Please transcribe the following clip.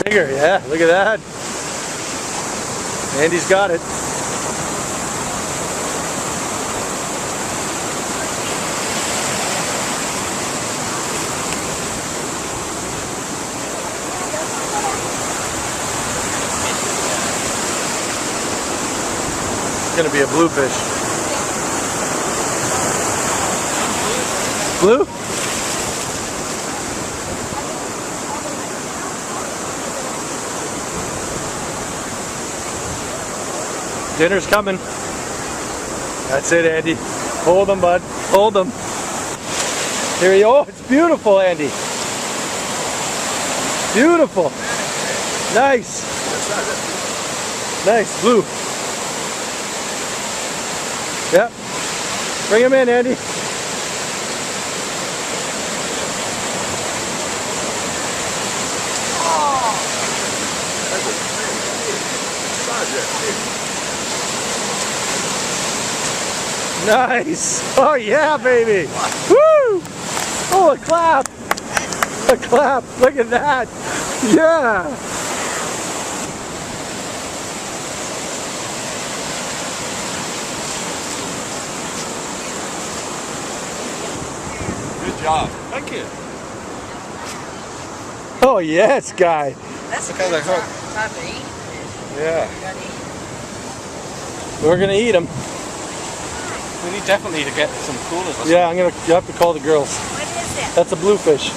Bigger, yeah, look at that. Andy's got it. It's gonna be a bluefish. Blue? Dinner's coming. That's it, Andy. Hold them, bud. Hold them. Here you go. Oh, it's beautiful, Andy. Beautiful. Nice. Nice. Blue. Yep. Bring him in, Andy. Nice! Oh yeah, baby! Woo! Oh, a clap! A clap! Look at that! Yeah! Good job. Thank you. Oh yes, guy! That's a Look how good they hook. time to eat. Yeah. We're gonna eat them. We need definitely to get some coolers. Yeah, you have to call the girls. What is it? That's a bluefish.